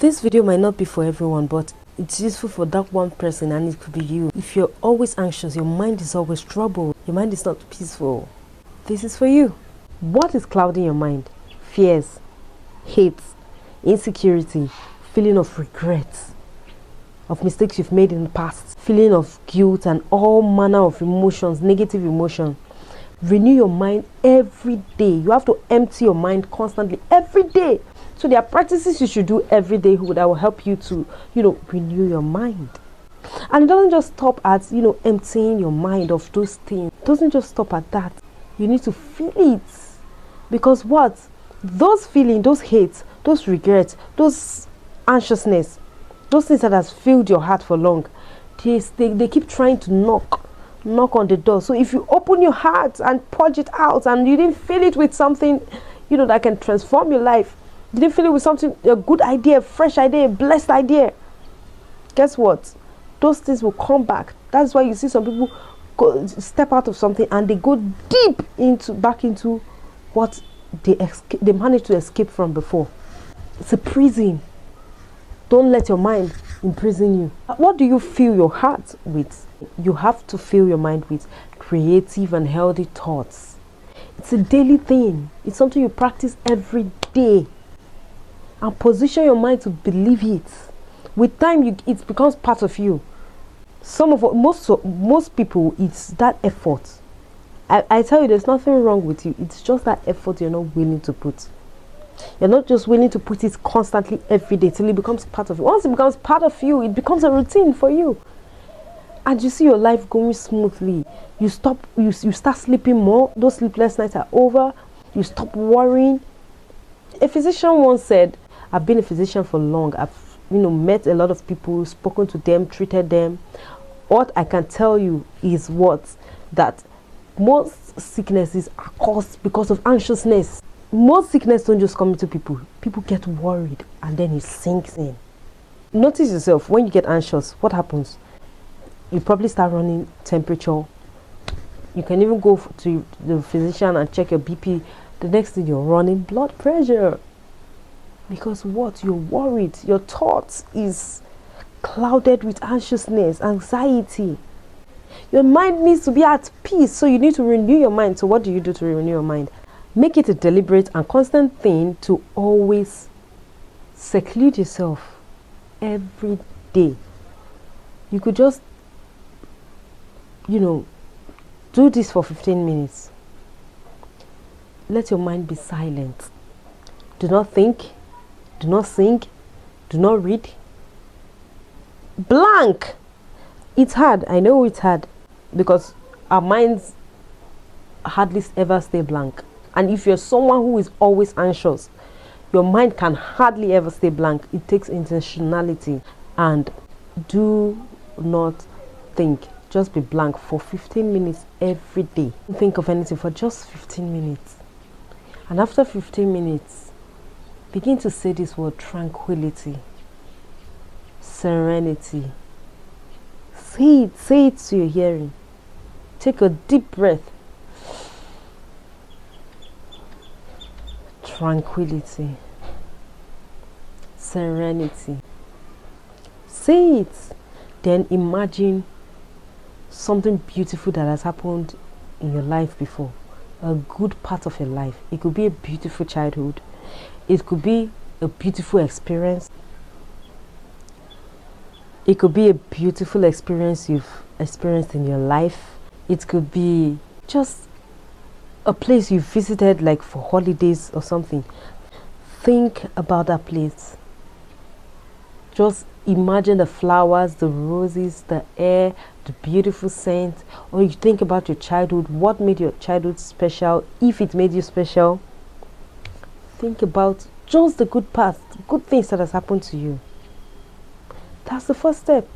This video might not be for everyone, but it's useful for that one person, and it could be you. If you're always anxious, your mind is always troubled, your mind is not peaceful, this is for you. What is clouding your mind? Fears, hate, insecurity, feeling of regret, of mistakes you've made in the past, feeling of guilt, and all manner of emotions, negative emotion. Renew your mind every day. You have to empty your mind constantly every day. So there are practices you should do every day that will help you to, renew your mind. And it doesn't just stop at, emptying your mind of those things. It doesn't just stop at that. You need to feel it. Because what? Those feelings, those hates, those regrets, those anxiousness, those things that has filled your heart for long, they keep trying to knock on the door. So if you open your heart and purge it out, and you didn't fill it with something, that can transform your life, you didn't fill it with something, a good idea, a fresh idea, a blessed idea, guess what? Those things will come back. That's why you see some people step out of something and they go deep back into what they managed to escape from before. It's a prison. Don't let your mind imprison you. What do you fill your heart with? You have to fill your mind with creative and healthy thoughts. It's a daily thing. It's something you practice every day. And position your mind to believe it. With time, it becomes part of you. Most people, it's that effort. I tell you, there's nothing wrong with you. It's just that effort you're not willing to put. You're not just willing to put it constantly every day till it becomes part of you. Once it becomes part of you, it becomes a routine for you. And you see your life going smoothly. You start sleeping more. Those sleepless nights are over. You stop worrying. A physician once said, I've been a physician for long. I've met a lot of people, spoken to them, treated them. What I can tell you is that most sicknesses are caused because of anxiousness. Most sickness don't just come into people. People get worried and then it sinks in. Notice yourself, when you get anxious, what happens? You probably start running temperature. You can even go to the physician and check your BP. The next thing, you're running blood pressure. Because what? You're worried. Your thoughts is clouded with anxiousness, anxiety. Your mind needs to be at peace, so you need to renew your mind. So what do you do to renew your mind? Make it a deliberate and constant thing to always seclude yourself every day. You could just, do this for 15 minutes. Let your mind be silent. Do not think. Do not sing. Do not read. Blank. It's hard. I know it's hard because our minds hardly ever stay blank. And if you're someone who is always anxious, your mind can hardly ever stay blank. It takes intentionality. And do not think. Just be blank for 15 minutes every day. Don't think of anything for just 15 minutes. And after 15 minutes, begin to say this word: tranquility, serenity. Say it to your hearing. Take a deep breath. Tranquility, serenity. Say it. Then imagine something beautiful that has happened in your life before. A good part of your life. It could be a beautiful childhood. It could be a beautiful experience. It could be a beautiful experience you've experienced in your life. It could be just a place you visited, like for holidays or something. Think about that place. Just imagine the flowers, the roses, the air, the beautiful scent. Or you think about your childhood. What made your childhood special? If it made you special, think about just the good parts, good things that has happened to you. That's the first step.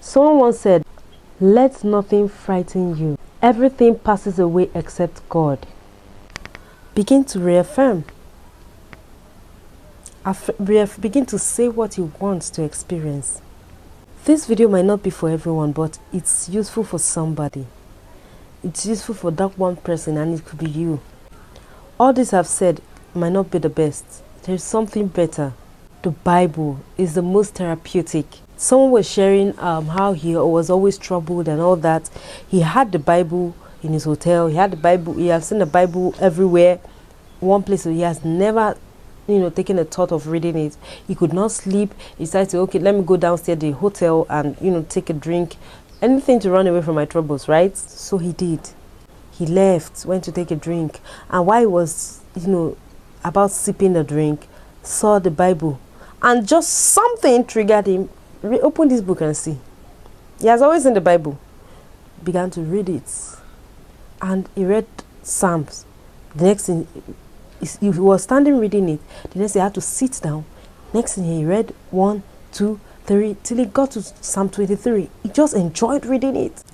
Someone once said, let nothing frighten you. Everything passes away except God. Begin to reaffirm. Begin to say what you want to experience. This video might not be for everyone, but it's useful for somebody. It's useful for that one person, and it could be you. All this I've said might not be the best. There's something better. the Bible is the most therapeutic. Someone was sharing how he was always troubled and all that. He had the Bible in his hotel. He had the Bible. He has seen the Bible everywhere. One place he has never, taken a thought of reading it. He could not sleep. He decided to, okay, let me go downstairs to the hotel and, take a drink. Anything to run away from my troubles, right? So he did. He left, went to take a drink. And while he was, about sipping the drink, saw the Bible. And just something triggered him. Open this book and see. He has always in the Bible. Began to read it. And he read Psalms. The next thing, he was standing reading it. The next thing, he had to sit down. Next thing, he read 1, 2, 3, till he got to Psalm 23. He just enjoyed reading it.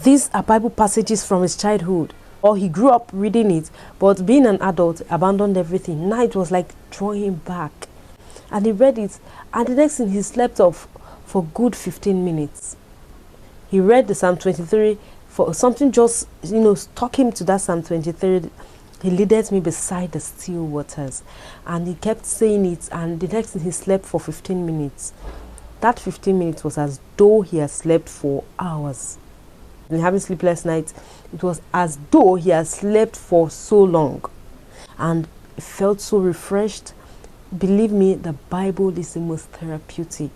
These are Bible passages from his childhood. Or he grew up reading it, but being an adult, abandoned everything. Now it was like drawing him back. And he read it, and the next thing, he slept off for good 15 minutes. He read the Psalm 23, for something just, stuck him to that Psalm 23. He leaded me beside the still waters. And he kept saying it, and the next thing, he slept for 15 minutes. That 15 minutes was as though he had slept for hours. And having sleepless nights, it was as though he had slept for so long. And he felt so refreshed. Believe me, the Bible is the most therapeutic.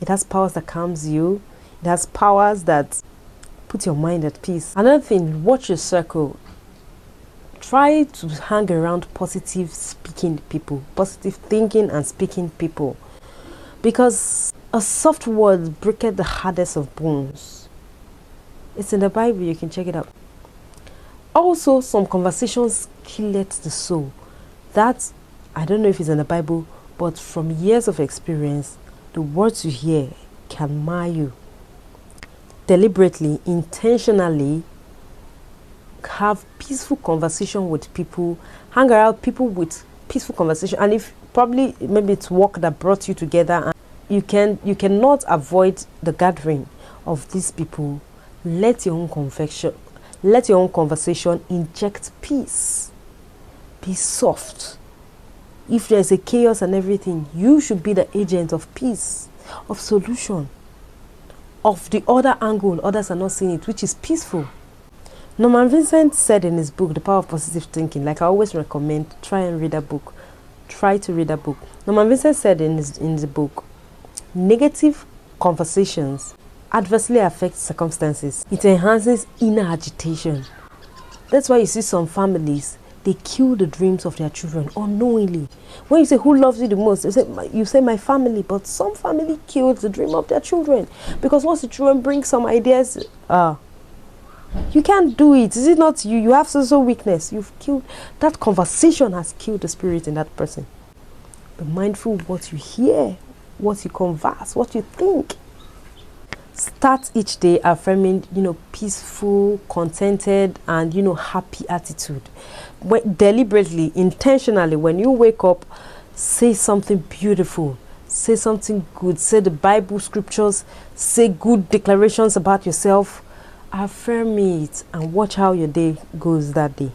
It has powers that calms you. It has powers that put your mind at peace. Another thing, watch your circle. Try to hang around positive speaking people, positive thinking and speaking people. Because a soft word breaketh the hardest of bones. It's in the Bible, you can check it out. Also, some conversations killeth the soul. That, I don't know if it's in the Bible, but from years of experience, the words you hear can mar you. Deliberately, intentionally, have peaceful conversation with people, hang around people with peaceful conversation. And if probably maybe it's work that brought you together, and you cannot avoid the gathering of these people, let your own conversation inject peace. Be soft. If there's a chaos and everything, you should be the agent of peace, of solution, of the other angle others are not seeing it, which is peaceful. Norman Vincent said in his book, The Power of Positive Thinking, like I always recommend, try and read that book. Try to read that book. Norman Vincent said in the book, negative conversations adversely affect circumstances. It enhances inner agitation. That's why you see some families, they kill the dreams of their children unknowingly. When you say, who loves you the most? You say my family, but some family kills the dream of their children. Because once the children bring some ideas, you can't do it. Is it not you? You have so weakness. You've killed, that conversation has killed the spirit in that person. Be mindful of what you hear, what you converse, what you think. Start each day affirming, peaceful, contented, and, happy attitude. Deliberately, intentionally, when you wake up, say something beautiful. Say something good. Say the Bible scriptures. Say good declarations about yourself. Affirm it and watch how your day goes that day.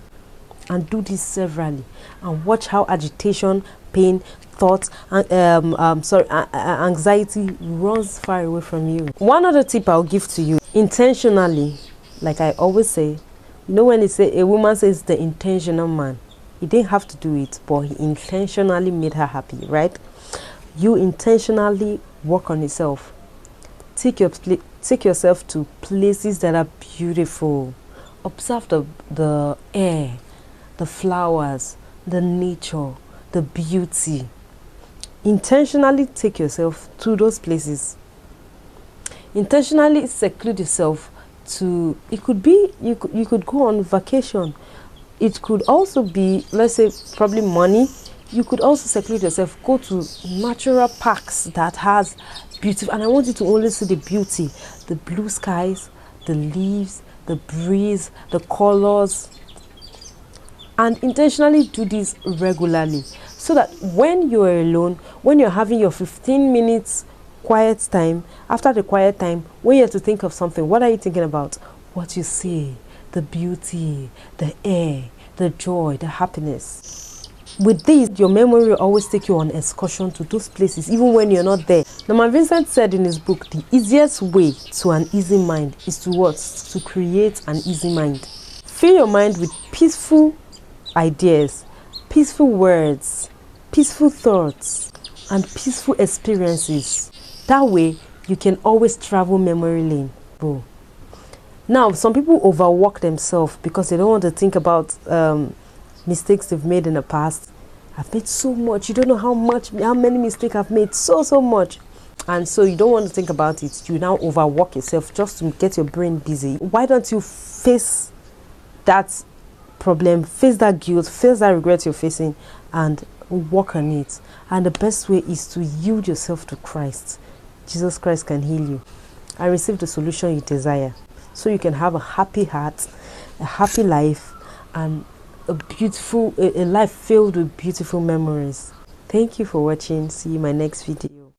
And do this severally. And watch how agitation, pain, thoughts, anxiety runs far away from you. One other tip I'll give to you, intentionally, like I always say, when a woman says the intentional man, he didn't have to do it, but he intentionally made her happy, right? You intentionally work on yourself. Take yourself to places that are beautiful. Observe the air, the flowers, the nature, the beauty. Intentionally take yourself to those places. Intentionally seclude yourself to, it could be, you could go on vacation. It could also be, let's say, probably money. You could also seclude yourself, go to natural parks that has beautiful, and I want you to only see the beauty, the blue skies, the leaves, the breeze, the colors, and intentionally do this regularly, so that when you're alone, when you're having your 15 minutes quiet time, after the quiet time, when you have to think of something, what are you thinking about? What you see, the beauty, the air, the joy, the happiness. With this, your memory will always take you on excursion to those places, even when you're not there. Norman Vincent said in his book, the easiest way to an easy mind is to what? To create an easy mind. Fill your mind with peaceful ideas, peaceful words, peaceful thoughts, and peaceful experiences. That way, you can always travel memory lane. Bro. Now, some people overwork themselves because they don't want to think about mistakes they've made in the past. I've made so much. You don't know how many mistakes I've made. So much. And so you don't want to think about it. You now overwork yourself just to get your brain busy. Why don't you face that problem, face that guilt, face that regret you're facing, and work on it? And the best way is to yield yourself to Christ. Jesus Christ can heal you and receive the solution you desire, so you can have a happy heart, a happy life, and a life filled with beautiful memories. Thank you for watching. See you in my next video.